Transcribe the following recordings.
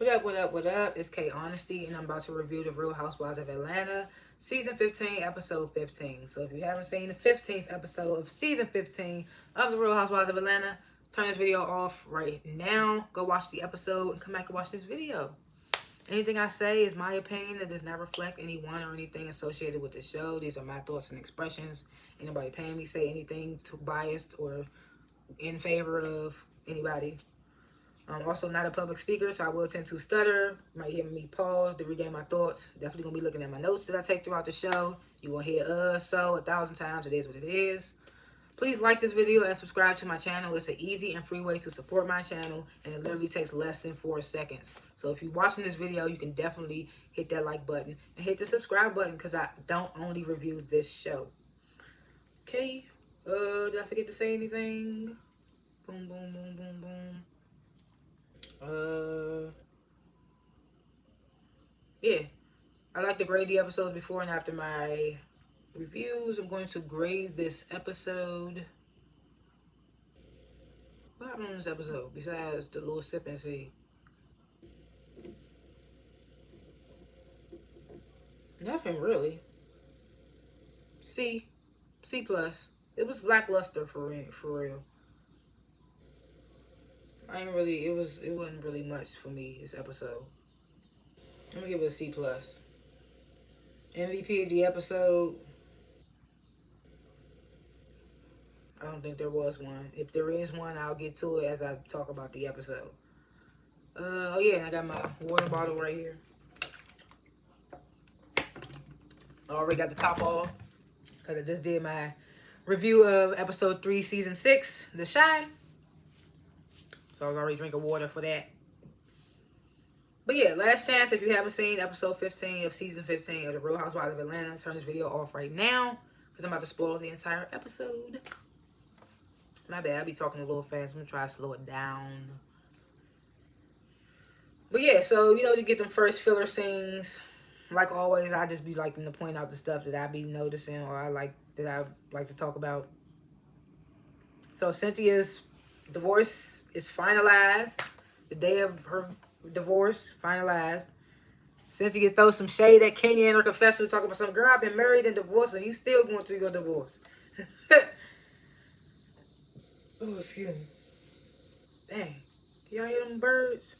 What up, what up, what up? It's K.Honesty, and I'm about to review the Real Housewives of Atlanta, Season 15, Episode 15. So if you haven't seen the 15th episode of Season 15 of the Real Housewives of Atlanta, turn this video off right now. Go watch the episode and come back and watch this video. Anything I say is my opinion. It does not reflect anyone or anything associated with the show. These are my thoughts and expressions. Anybody paying me say anything too biased or in favor of anybody. I'm also not a public speaker, so I will tend to stutter. You might hear me pause to regain my thoughts. Definitely going to be looking at my notes that I take throughout the show. You're going to hear so 1,000 times. It is what it is. Please like this video and subscribe to my channel. It's an easy and free way to support my channel, and it literally takes less than 4 seconds. So if you're watching this video, you can definitely hit that like button and hit the subscribe button because I don't only review this show. Okay. Did I forget to say anything? Boom, boom, boom, boom, boom. Yeah, I like to grade the episodes before and after my reviews. I'm going to grade this episode. What happened on this episode besides the little sip and see? Nothing really. C plus. It was lackluster for real. It wasn't really much for me this episode. I'm gonna give it a C plus. MVP of the episode. I don't think there was one. If there is one, I'll get to it as I talk about the episode. Oh yeah, and I got my water bottle right here. I already got the top off because I just did my review of episode 3, season 6, The Shy. So I was already drinking water for that. But yeah, last chance if you haven't seen episode 15 of season 15 of the Real Housewives of Atlanta, turn this video off right now because I'm about to spoil the entire episode. My bad, I be talking a little fast. I'm gonna try to slow it down. But yeah, so you know, to get them first filler scenes, like always, I just be liking to point out the stuff that I be noticing or I like to talk about. So Cynthia's divorce is finalized. The day of her divorce finalized. Cynthia throws some shade at Kenya in her confessional, talking about some girl, I've been married and divorced, and you still going through your divorce. Oh, excuse me. Dang. Y'all hear them birds?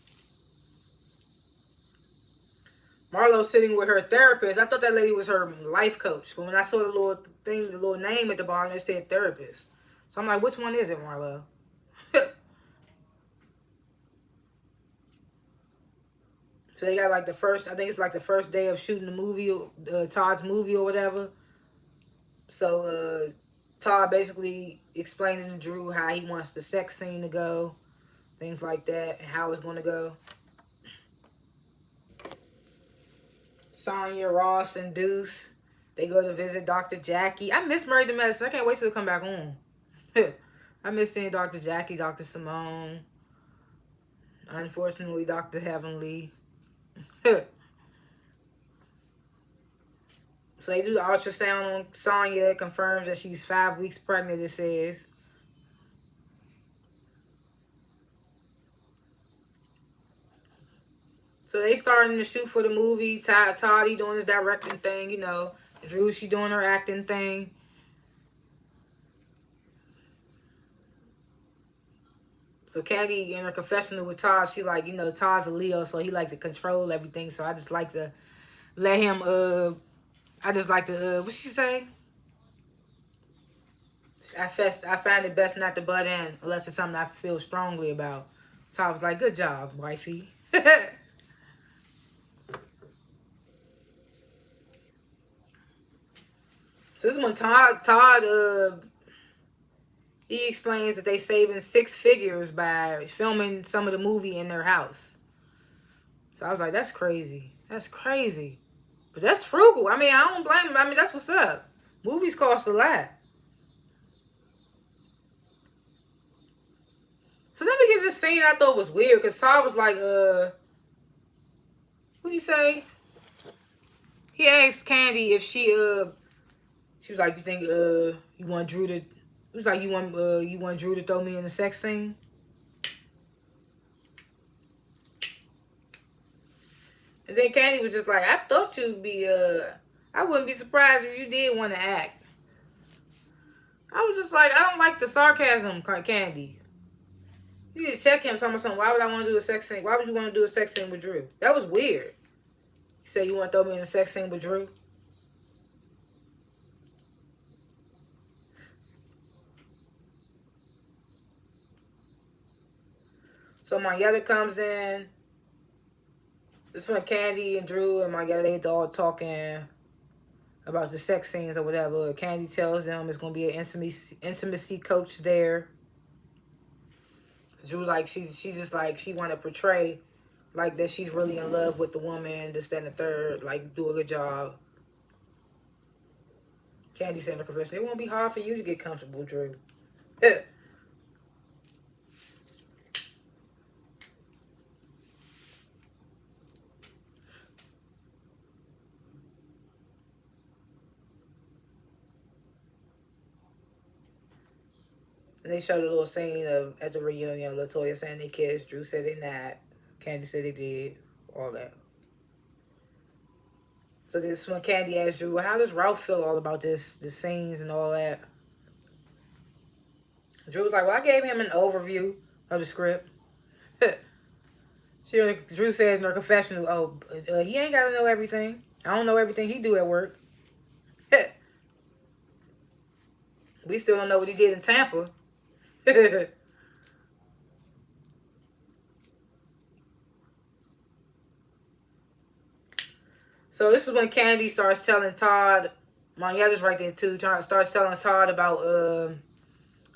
Marlo's sitting with her therapist. I thought that lady was her life coach. But when I saw the little thing, the little name at the bottom, it said therapist. So I'm like, which one is it, Marlo? So they got like the first, I think it's like the first day of shooting the movie, Todd's movie or whatever. So Todd basically explaining to Drew how he wants the sex scene to go, things like that, and how it's going to go. Sonya, Ross, and Deuce, they go to visit Dr. Jackie. I miss Married to Medicine. I can't wait till they come back on. I miss seeing Dr. Jackie, Dr. Simone. Unfortunately, Dr. Heavenly. So they do the ultrasound on Sonya. It confirms that she's 5 weeks pregnant, it says. So they starting to shoot for the movie. Todd, he doing his directing thing, you know. Drew, she doing her acting thing. So Candy in her confessional with Todd, she like, you know, Todd's a Leo, so he like to control everything. So I just like to let him, what she say? I find it best not to butt in unless it's something I feel strongly about. Todd was like, good job, wifey. So this is when Todd, he explains that they saving 6 figures by filming some of the movie in their house. So I was like, that's crazy. That's crazy. But that's frugal. I mean, I don't blame him. I mean, that's what's up. Movies cost a lot. So let me get this scene I thought was weird. Because Todd was like, what did he say? He asked Candy if she was like, you think, you want Drew to, it was like, you want Drew to throw me in the sex scene? And then Candy was just like, I thought you'd be, I wouldn't be surprised if you did want to act. I was just like, I don't like the sarcasm, Candy. You need to check him, something. Why would I want to do a sex scene? Why would you want to do a sex scene with Drew? That was weird. You say you want to throw me in a sex scene with Drew? So Marietta comes in. This when Candy and Drew and Marietta, they all talking about the sex scenes or whatever. Candy tells them it's going to be an intimacy coach there. Drew, like, she just like, she want to portray like that she's really in love with the woman, this, that, and the third, like, do a good job. Candy said in the confession, it won't be hard for you to get comfortable, Drew. And they showed a little scene of at the reunion, LaToya saying they kissed. Drew said they not. Candy said they did. All that. So this when Candy asked Drew, well, how does Ralph feel all about this, the scenes and all that? Drew was like, well, I gave him an overview of the script. Drew says in her confessional, oh, he ain't got to know everything. I don't know everything he do at work. We still don't know what he did in Tampa. So this is when Candy starts telling Todd, Marietta's right there too, starts telling Todd about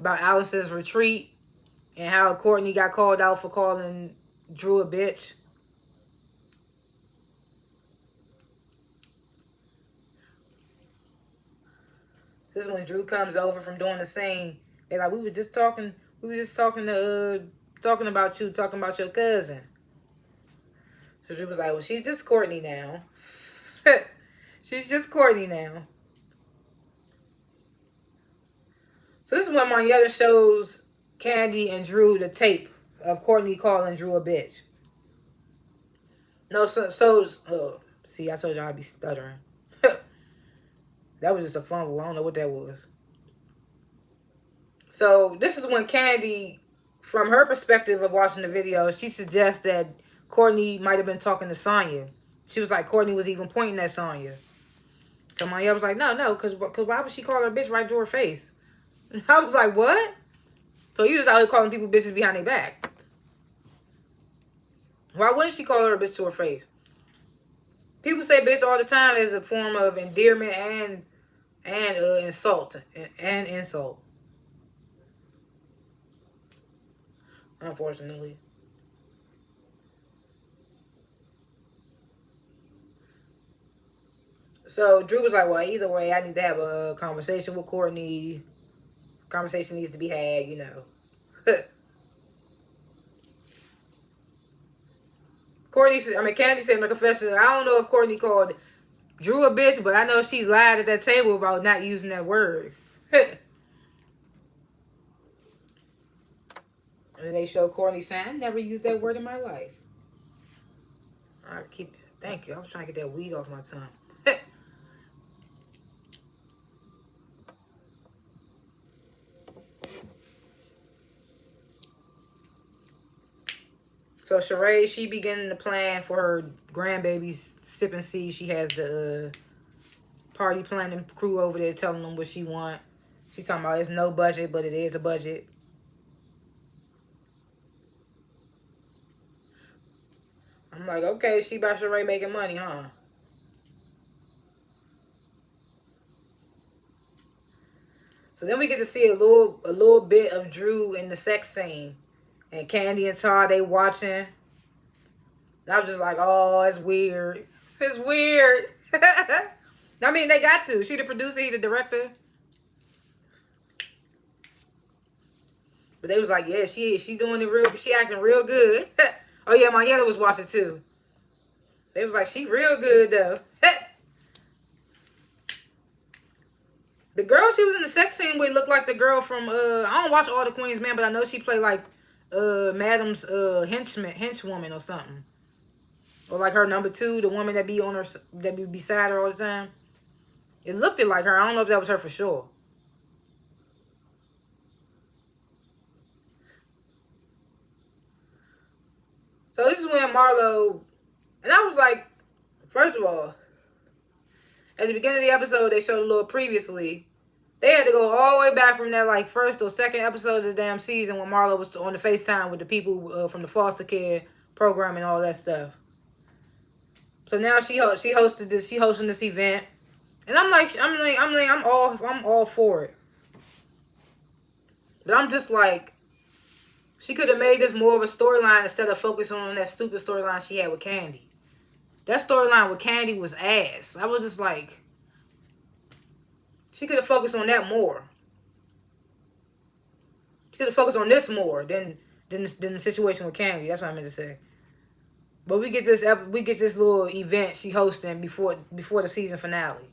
Alice's retreat and how Courtney got called out for calling Drew a bitch. This is when Drew comes over from doing the scene. They're like, we were just talking about you, talking about your cousin. So Drew was like, well, she's just Courtney now. She's just Courtney now. So this is when Marietta shows Candy and Drew the tape of Courtney calling Drew a bitch. No, see, I told you I'd be stuttering. That was just a fumble. I don't know what that was. So this is when Candy, from her perspective of watching the video, she suggests that Courtney might have been talking to Sonya. She was like, Courtney was even pointing at Sonya. So Marietta was like, no, because why would she call her a bitch right to her face? And I was like, what? So you just out here calling people bitches behind their back. Why wouldn't she call her a bitch to her face? People say bitch all the time as a form of endearment and insult. And insult. Unfortunately. So Drew was like, well, either way, I need to have a conversation with Courtney. Conversation needs to be had, you know. Candy said in the confession, I don't know if Courtney called Drew a bitch, but I know she lied at that table about not using that word. And they show Courtney saying, I never used that word in my life. Thank you. I was trying to get that weed off my tongue. So Sheree, she beginning to plan for her grandbaby's sipping seed. She has the party planning crew over there telling them what she want. She's talking about it's no budget, but it is a budget. I'm like, okay, she by Sheree making money, huh? So then we get to see a little bit of Drew in the sex scene. And Candy and Todd, they watching. And I was just like, oh, it's weird. It's weird. I mean, they got to. She the producer, he the director. But they was like, yeah, she doing it real, she acting real good. Oh yeah, Marietta was watching too. They was like, she real good though. The girl she was in the sex scene with looked like the girl from I don't watch All the Queen's Men, but I know she played like Madam's henchwoman or something. Or like her number two, the woman that be on her, that be beside her all the time. It looked like her. I don't know if that was her for sure. So this is when Marlo, and I was like, first of all, at the beginning of the episode, they showed a little previously. They had to go all the way back from that like first or second episode of the damn season when Marlo was on the FaceTime with the people from the foster care program and all that stuff. So now she hosting this event, and I'm all for it. But I'm just like, she could have made this more of a storyline instead of focusing on that stupid storyline she had with Candy. That storyline with Candy was ass. I was just like, she could have focused on that more. She could have focused on this more than the situation with Candy. That's what I meant to say. But we get this little event she hosting before the season finale.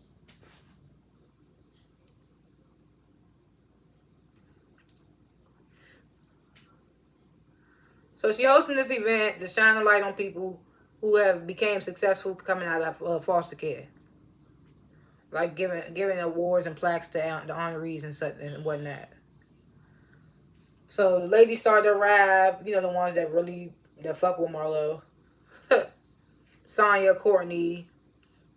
So she hosting this event to shine a light on people who have became successful coming out of foster care, like giving awards and plaques to the honorees and such and whatnot. So the ladies start to arrive. You know, the ones that fuck with Marlo. Sonya, Courtney.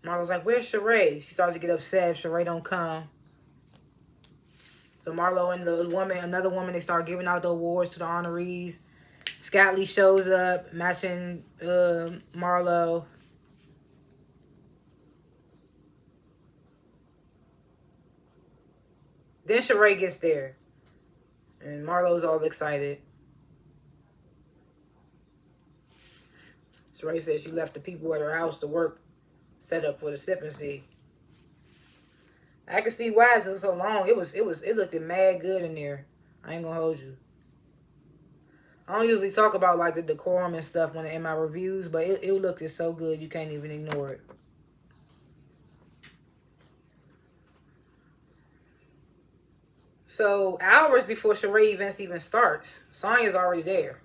Marlo's like, "Where's Sheree?" She starts to get upset if Sheree don't come. So Marlo and another woman, they start giving out the awards to the honorees. Scott Lee shows up, matching Marlo. Then Sheree gets there. And Marlo's all excited. Sheree says she left the people at her house to work, set up for the sipping seat. I can see why it took so long. It looked mad good in there. I ain't gonna hold you. I don't usually talk about like the decorum and stuff when in my reviews, but it looked so good you can't even ignore it. So hours before Sheree events even starts, Sonya's already there.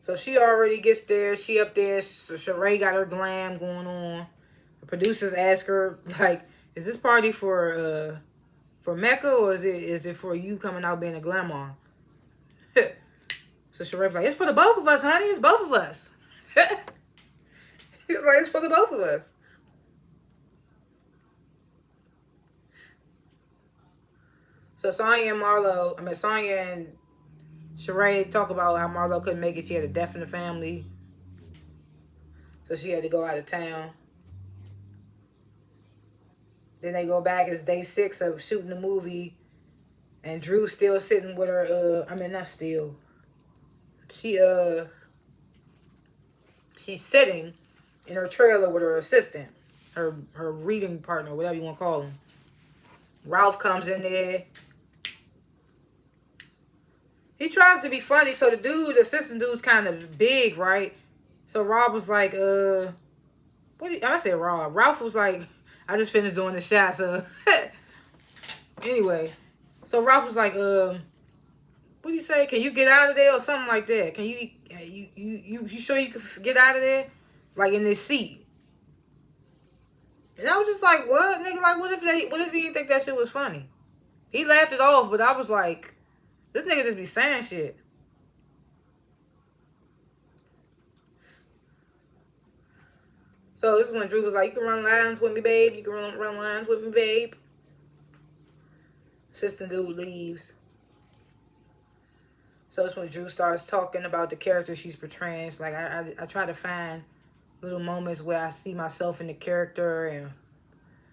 So she already gets there. She up there. So Sheree got her glam going on. The producers ask her like, "Is this party for Mecca or is it for you coming out being a glamour?" So Sheree's like, "It's for the both of us, honey. It's both of us." He's like, "It's for the both of us." So Sonya and Sheree talk about how Marlo couldn't make it. She had a death in the family, so she had to go out of town. Then they go back. It's day 6 of shooting the movie, and Drew's still sitting with her. Not still. She's sitting in her trailer with her assistant, her reading partner, whatever you want to call him. Ralph comes in there. He tries to be funny, so the assistant dude's kind of big, right? So Rob was like, I said Rob. Ralph was like, I just finished doing the shot, so anyway. So Ralph was like, what do you say? Can you get out of there or something like that? Can you sure you can get out of there? Like in this seat. And I was just like, what? Nigga, like what if he didn't think that shit was funny? He laughed it off, but I was like, this nigga just be saying shit. So this is when Drew was like, "You can run lines with me, babe. You can run lines with me, babe." Assistant dude leaves. So it's when Drew starts talking about the character she's portraying. It's like I try to find little moments where I see myself in the character, and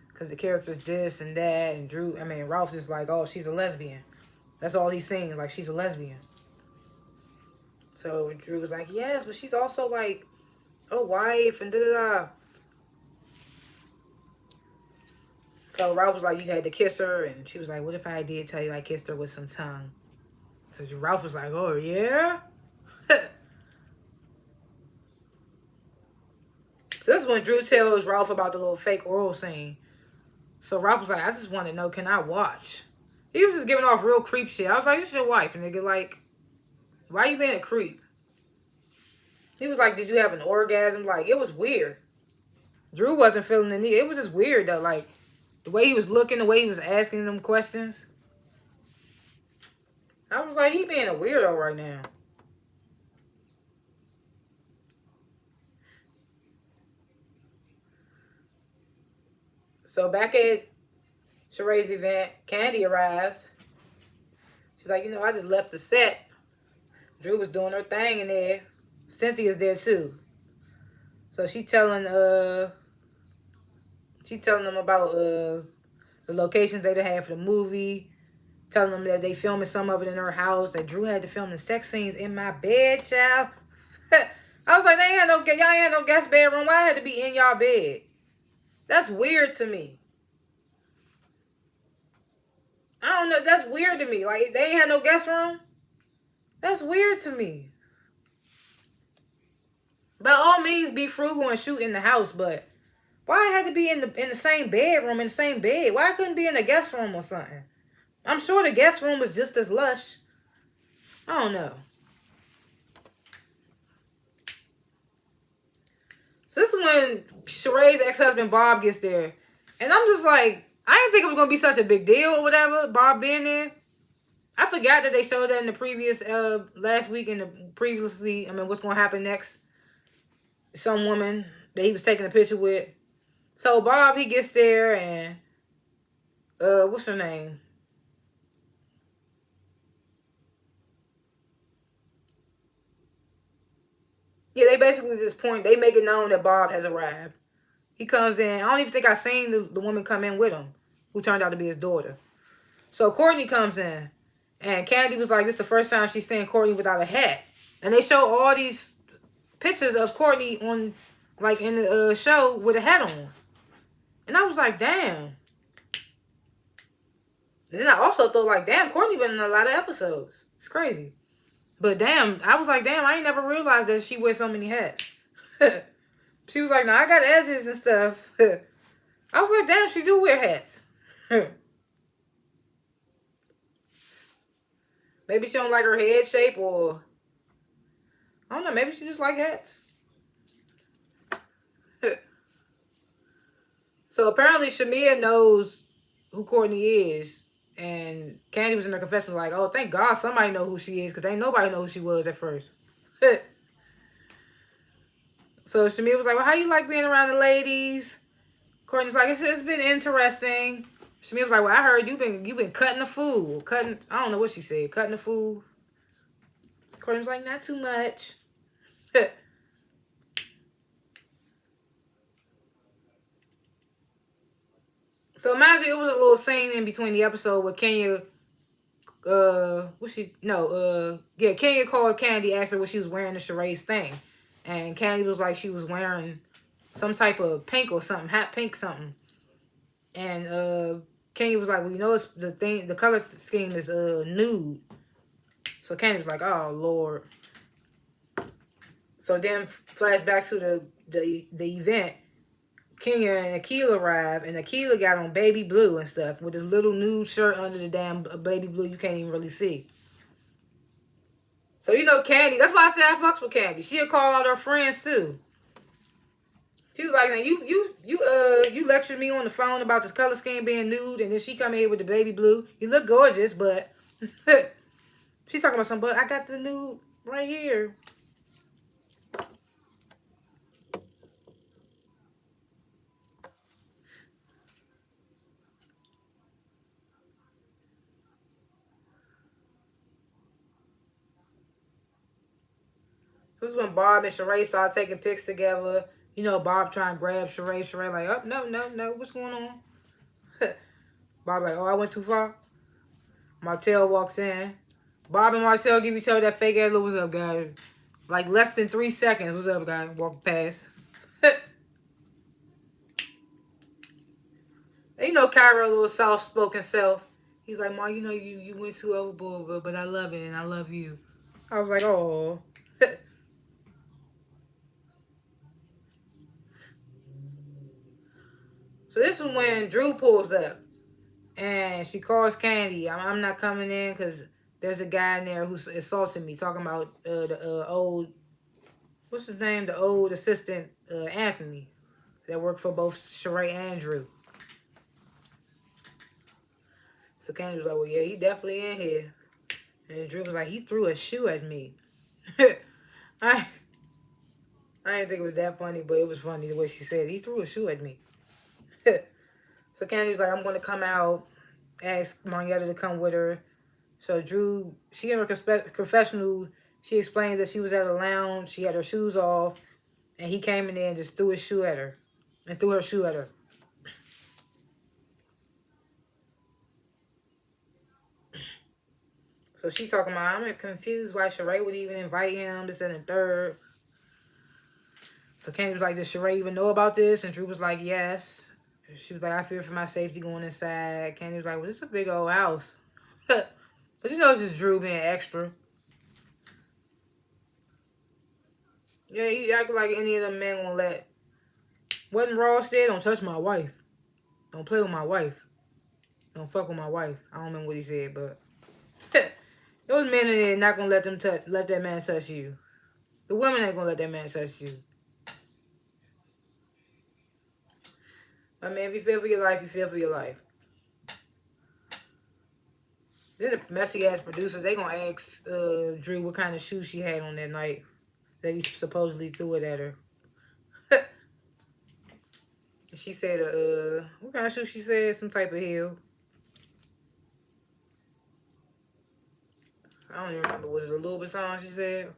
because the character's this and that, and Ralph is like, "Oh, she's a lesbian." That's all he's saying, like she's a lesbian. So Drew was like, "Yes, but she's also like a wife and da da da." So Ralph was like, "You had to kiss her," and she was like, "What if I did tell you I kissed her with some tongue?" So Ralph was like, "Oh yeah." So this is when Drew tells Ralph about the little fake oral scene. So Ralph was like, "I just want to know, can I watch?" He was just giving off real creep shit. I was like, "This is your wife," and nigga, like, why you being a creep? He was like, did you have an orgasm? Like, it was weird. Drew wasn't feeling the need. It was just weird, though. Like, the way he was looking, the way he was asking them questions. I was like, he being a weirdo right now. So back at Sheree's event, Candy arrives. She's like, I just left the set. Drew was doing her thing in there. Cynthia's there too. So she telling them about the locations they had for the movie, telling them that they filming some of it in her house, that Drew had to film the sex scenes in my bed, child. I was like, y'all ain't had no guest bedroom. Why I had to be in y'all bed? That's weird to me. I don't know. That's weird to me. Like, they ain't had no guest room? That's weird to me. By all means, be frugal and shoot in the house, but why I had to be in the same bedroom, in the same bed? Why I couldn't be in the guest room or something? I'm sure the guest room was just as lush. I don't know. So this is when Sheree's ex-husband Bob gets there. And I'm just like, I didn't think it was going to be such a big deal or whatever, Bob being there. I forgot that they showed that in the previous, last week and what's going to happen next. Some woman that he was taking a picture with. So Bob, he gets there and, what's her name? Yeah, they basically just they make it known that Bob has arrived. He comes in. I don't even think I seen the woman come in with him, who turned out to be his daughter. So Courtney comes in, and Candy was like, this is the first time she's seeing Courtney without a hat. And they show all these pictures of Courtney on, like, in the show with a hat on. And I was like, damn. And then I also thought, like, damn, Courtney been in a lot of episodes. It's crazy. But damn, I was like, damn, I ain't never realized that she wears so many hats. She was like, no, I got edges and stuff. I was like, damn, she do wear hats. Maybe she don't like her head shape, or I don't know, maybe she just like hats. So apparently Shamia knows who Courtney is. And Candy was in her confession like, oh, thank God somebody know who she is, because ain't nobody know who she was at first. So Shamia was like, well, how you like being around the ladies? Courtney's like, it's been interesting. Shamia was like, well, I heard you've been cutting the food. I don't know what she said. Cutting the food. Courtney was like, not too much. So imagine it was a little scene in between the episode where Kenya, Kenya called Candy, asked her what she was wearing to Sheree's thing. And Candy was like, she was wearing some type of pink or something, hot pink something. And Kenya was like, well, it's the color scheme is nude. So Candy was like, oh Lord. So then flash back to the event. Kenya and Akila arrived, and Akila got on baby blue and stuff with this little nude shirt under the damn baby blue you can't even really see. So Candy, that's why I said I fucks with Candy. She'll call out her friends too. She was like, man, you lectured me on the phone about this color scheme being nude, and then she come here with the baby blue. You look gorgeous, but she's talking about something, but I got the nude right here. This is when Bob and Sheree start taking pics together. Bob trying to grab Sheree. Sheree like, oh, no, what's going on? Bob like, oh, I went too far. Martell walks in. Bob and Martell give each other that fake ass look, what's up, guys? Like less than 3 seconds. What's up, guys? Walk past. And Kyra, a little soft-spoken self. He's like, Ma, you went too overboard, but I love it and I love you. I was like, oh. So this is when Drew pulls up. And she calls Candy. I'm not coming in because there's a guy in there who's assaulting me, talking about the old what's his name? The old assistant, Anthony, that worked for both Sheree and Drew. So Candy was like, well, yeah, he definitely in here. And Drew was like, he threw a shoe at me. I didn't think it was that funny, but it was funny the way she said, he threw a shoe at me. So Candy was like, I'm going to come out, ask Marietta to come with her. So Drew, she in her confessional, she explains that she was at a lounge, she had her shoes off, and he came in there and just threw his shoe at her. And threw her shoe at her. So she talking about, I'm confused why Sheree would even invite him, this and the third. So Candy was like, does Sheree even know about this? And Drew was like, yes. She was like, I fear for my safety going inside. Candy was like, well, this is a big old house. But you know it's just Drew being extra. Yeah, he acted like any of them men won't let. Wasn't Ross there? Don't touch my wife. Don't play with my wife. Don't fuck with my wife. I don't remember what he said, but those men in there not gonna let that man touch you. The women ain't gonna let that man touch you. I mean, if you feel for your life, you feel for your life. Then the messy ass producers, they gonna ask Drew what kind of shoe she had on that night that he supposedly threw it at her. She said, what kind of shoe she said? Some type of heel. I don't even remember. Was it a Louboutin she said?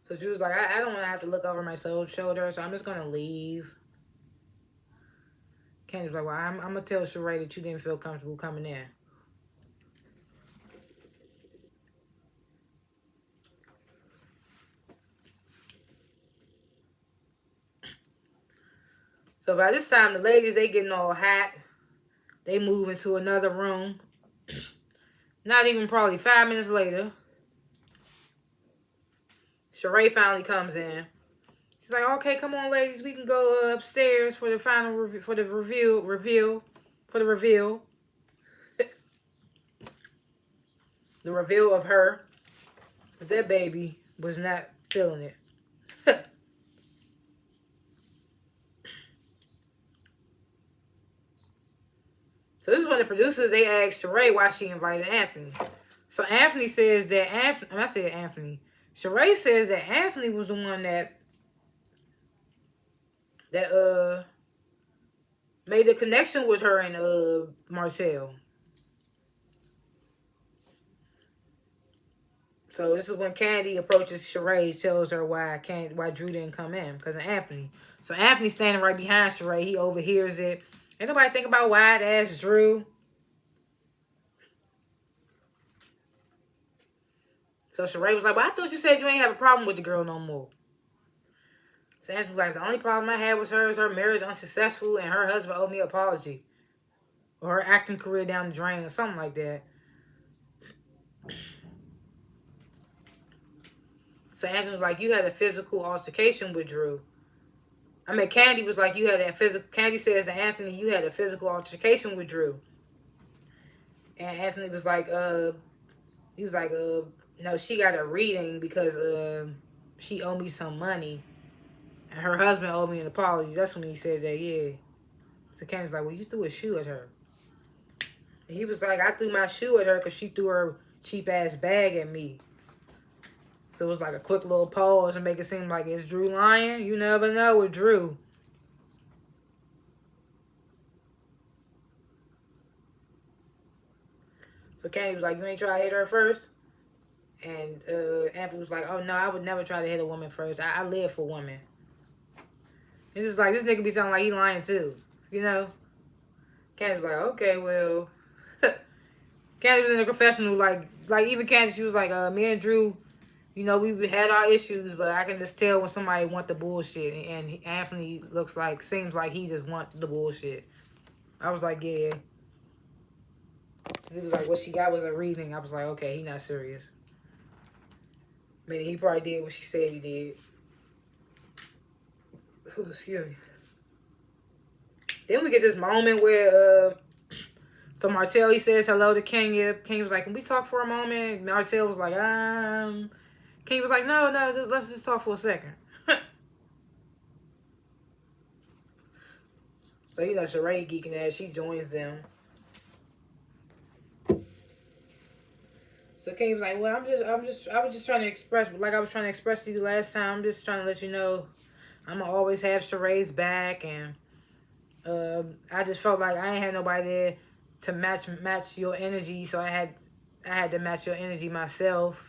So Drew's like, I don't want to have to look over my shoulder, so I'm just going to leave. Candy's like, well, I'm going to tell Sheree that you didn't feel comfortable coming in. So by this time, the ladies, they getting all hot. They move into another room. Not even probably 5 minutes later, Sheree finally comes in. She's like, okay, come on, ladies. We can go upstairs for the final reveal. The reveal of her. But that baby was not feeling it. So this is when the producers, they asked Sheree why she invited Anthony. So Anthony says that Anthony. Sheree says that Anthony was the one that made the connection with her and Marcel. So this is when Candy approaches Sheree, tells her why Drew didn't come in because of Anthony. So Anthony's standing right behind Sheree. He overhears it. Ain't nobody think about wide ass Drew. So Sheree was like, well, I thought you said you ain't have a problem with the girl no more. So Anthony was like, the only problem I had was her marriage unsuccessful and her husband owed me an apology. Or her acting career down the drain or something like that. So Anthony was like, you had a physical altercation with Drew. I mean, Candy was like, you had that physical. Candy says to Anthony, you had a physical altercation with Drew. And Anthony was like, he was like, no, she got a reading because she owed me some money. And her husband owed me an apology. That's when he said that, yeah. So Candy was like, well, you threw a shoe at her. And he was like, I threw my shoe at her because she threw her cheap ass bag at me. So it was like a quick little pause and make it seem like it's Drew lying. You never know with Drew. So Candy was like, you ain't try to hit her first? And Anthony was like, oh no, I would never try to hit a woman first. I live for women. It's just like, this nigga be sounding like he lying too. You know? Candy was like, okay, well. Candy was in a confessional, like even Candy, she was like, me and Drew, you know, we had our issues, but I can just tell when somebody want the bullshit. And Anthony seems like he just want the bullshit. I was like, yeah. He was like, what she got was a reading. I was like, okay, he not serious. I mean, he probably did what she said he did. Ooh, excuse me. Then we get this moment where, So Martell, he says hello to Kenya. Kenya was like, can we talk for a moment? Martell was like, Kenya was like, no, let's just talk for a second. So, Sheree geeking ass, she joins them. So Kenya was like, well, I was just trying to express, like I was trying to express to you last time. I'm just trying to let you know I'm going to always have Sheree's back. And I just felt like I ain't had nobody there to match your energy. So I had to match your energy myself.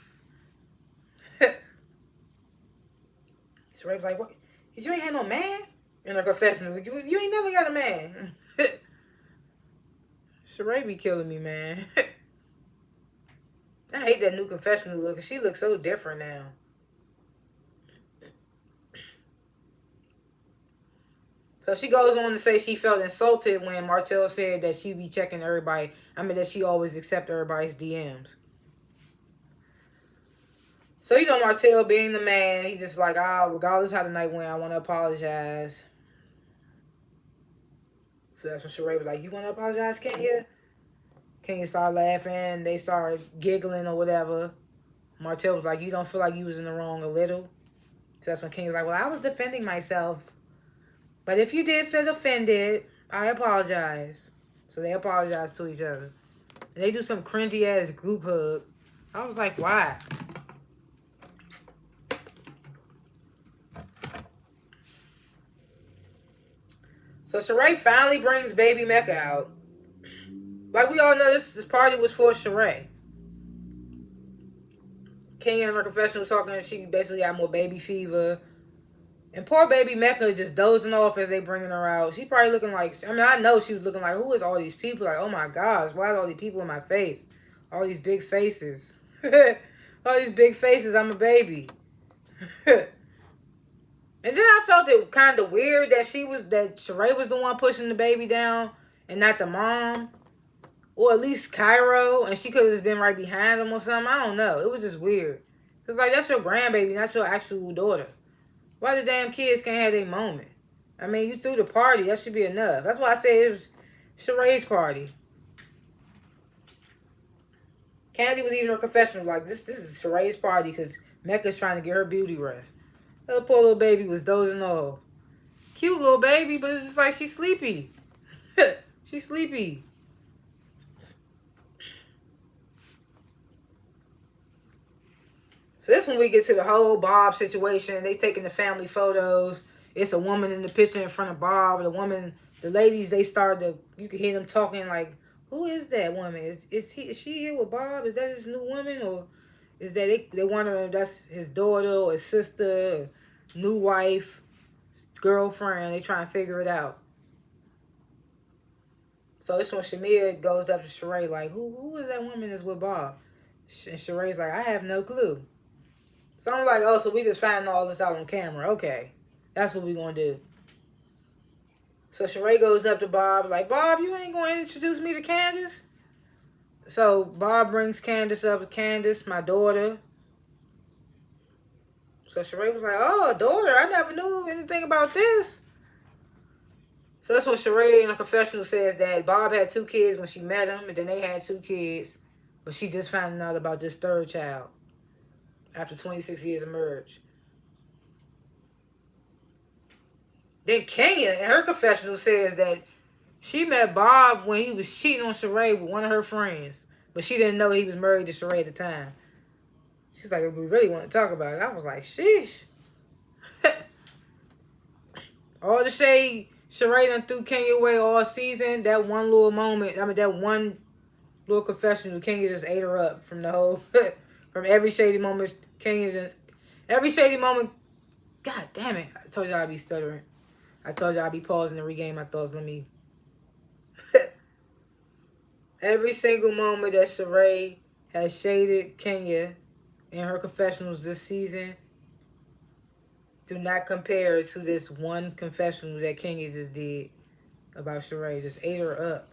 Sheree was like, what? You ain't had no man? In a confessional. You ain't never got a man. Sheree be killing me, man. I hate that new confessional look. She looks so different now. So she goes on to say she felt insulted when Martell said that she be checking everybody. I mean, that she always accept everybody's DMs. So, Martell being the man, he's just like, regardless how the night went, I want to apologize. So that's when Sheree was like, you want to apologize, Kenya? Kenya started laughing. They started giggling or whatever. Martell was like, you don't feel like you was in the wrong a little? So that's when Kenya was like, well, I was defending myself. But if you did feel offended, I apologize. So they apologize to each other. And they do some cringy ass group hug. I was like, why? So Sheree finally brings baby Mecca out. Like we all know, this party was for Sheree. Kenya in her confession was talking, she basically got more baby fever. And poor baby Mecca just dozing off as they bringing her out. She probably looking like, I know she was looking like, who is all these people? Like, oh my gosh, why are all these people in my face? All these big faces. All these big faces, I'm a baby. And then I felt it kind of weird that Sheree was the one pushing the baby down and not the mom. Or at least Cairo, and she could have just been right behind him or something. I don't know. It was just weird. It's like, that's your grandbaby, not your actual daughter. Why the damn kids can't have their moment? I mean, you threw the party. That should be enough. That's why I said it was Sheree's party. Candy was even her confessional like, this is Sheree's party because Mecca's trying to get her beauty rest. That poor little baby was dozing off. Cute little baby, but it's just like she's sleepy. She's sleepy. So this when we get to the whole Bob situation. They taking the family photos. It's a woman in the picture in front of Bob. The ladies, they start to, you can hear them talking like, who is that woman? Is she here with Bob? Is that his new woman? Or is that they wonder if that's his daughter or his sister, or new wife, girlfriend. They trying to figure it out. So this when Shamir goes up to Sheree like, who is that woman that's with Bob? And Sheree's like, I have no clue. So I'm like, oh, so we just finding all this out on camera. Okay. That's what we gonna do. So Sheree goes up to Bob, like, Bob, you ain't gonna introduce me to Candace? So Bob brings Candace up. Candace, my daughter. So Sheree was like, oh, daughter, I never knew anything about this. So that's when Sheree in a confessional says that Bob had 2 kids when she met him, and then they had 2 kids, but she just found out about this 3rd child after 26 years of marriage. Then Kenya in her confessional says that she met Bob when he was cheating on Sheree with one of her friends, but she didn't know he was married to Sheree at the time. She's like, we really want to talk about it. I was like, sheesh. All the shade Sheree done threw Kenya away all season. That one little moment, that one little confessional, Kenya just ate her up from the whole, from every shady moment. Every shady moment. God damn it! I told you I'd be stuttering. I told you I'd be pausing to regain my thoughts. Every single moment that Sheree has shaded Kenya in her confessionals this season do not compare to this one confessional that Kenya just did about Sheree. Just ate her up.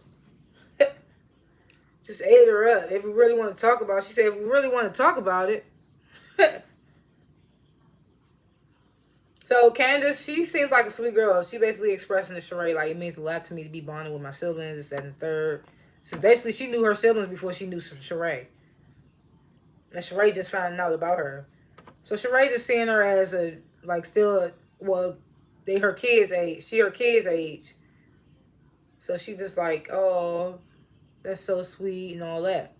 Just ate her up. If we really want to talk about it, she said, if we really want to talk about it. So Candace, she seems like a sweet girl. She basically expressing to Sheree like, it means a lot to me to be bonded with my siblings, this, that, and the third. So basically, she knew her siblings before she knew Sheree. And Sheree just found out about her. So Sheree just seeing her as a, like, still a, well, they her kids' age. She her kids' age. So she just like, oh, that's so sweet and all that.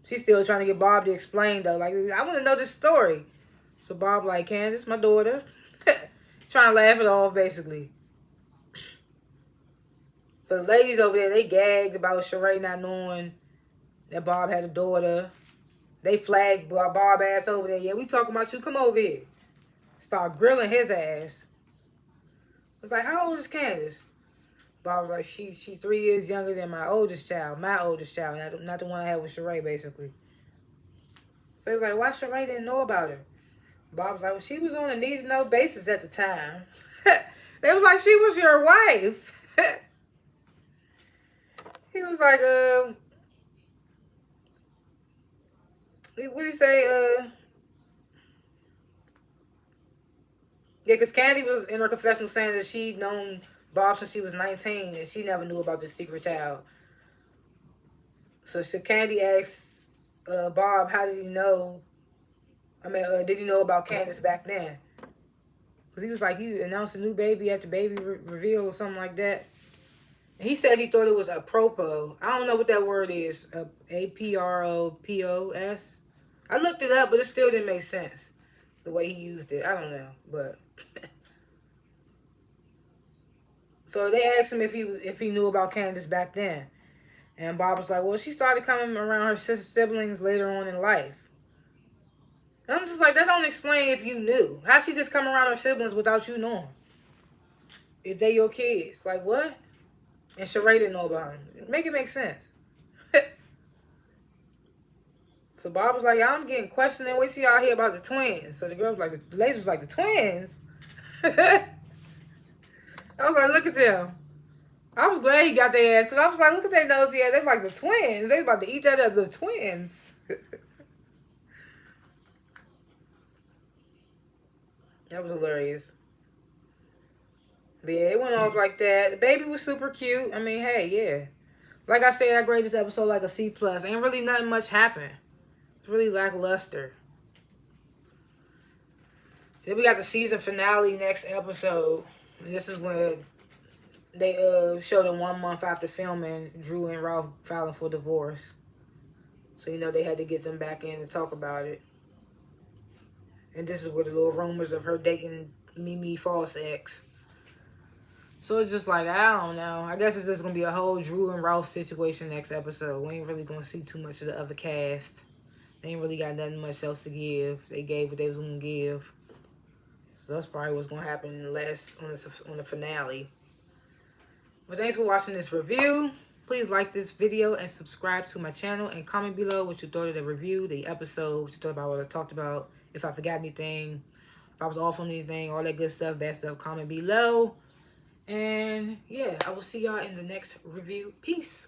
She's still trying to get Bob to explain, though. Like, I want to know this story. So Bob like, Candace, my daughter. Trying to laugh it off, basically. So the ladies over there, they gagged about Sheree not knowing that Bob had a daughter. They flagged Bob ass over there. Yeah, we talking about you. Come over here. Start grilling his ass. It's like, how old is Candace? Bob was like, she 3 years younger than my oldest child. My oldest child. Not the one I had with Sheree, basically. So they was like, why Sheree didn't know about her? Bob was like, well, she was on a need-to-know basis at the time. They was like, she was your wife. He was like, what did he say? Yeah, because Candy was in her confessional saying that she'd known Bob since she was 19 and she never knew about this secret child. So Candy asked Bob, how did he know? I mean, did he know about Candace back then? Because he was like, you announced a new baby at the baby reveal or something like that. He said he thought it was apropos. I don't know what that word is. Apropos. I looked it up, but it still didn't make sense. The way he used it. I don't know. But so they asked him if he knew about Candace back then. And Bob was like, well, she started coming around her siblings later on in life. And I'm just like, that don't explain if you knew. How she just come around her siblings without you knowing? If they your kids. Like, what? And Sheree didn't know about him. Make it make sense. So Bob was like, y'all, I'm getting questioned. Wait till y'all hear about the twins. So the girl was like, the ladies was like, the twins? I was like, look at them. I was glad he got their ass. Because I was like, look at their nosy ass. They was like the twins. They was about to eat that up. The twins. That was hilarious. But yeah, it went off like that. The baby was super cute. I mean, hey, yeah. Like I said, I grade this episode like a C+. Ain't really nothing much happened. It's really lackluster. Then we got the season finale next episode. And this is when they showed them 1 month after filming Drew and Ralph filing for divorce. So, you know, they had to get them back in to talk about it. And this is where the little rumors of her dating Mimi false ex. So it's just like, I don't know. I guess it's just going to be a whole Drew and Ralph situation next episode. We ain't really going to see too much of the other cast. They ain't really got nothing much else to give. They gave what they was going to give. So that's probably what's going to happen in on the finale. But thanks for watching this review. Please like this video and subscribe to my channel. And comment below what you thought of the review, the episode, what you thought about what I talked about. If I forgot anything, if I was off on anything, all that good stuff, bad stuff, comment below. And yeah, I will see y'all in the next review. Peace.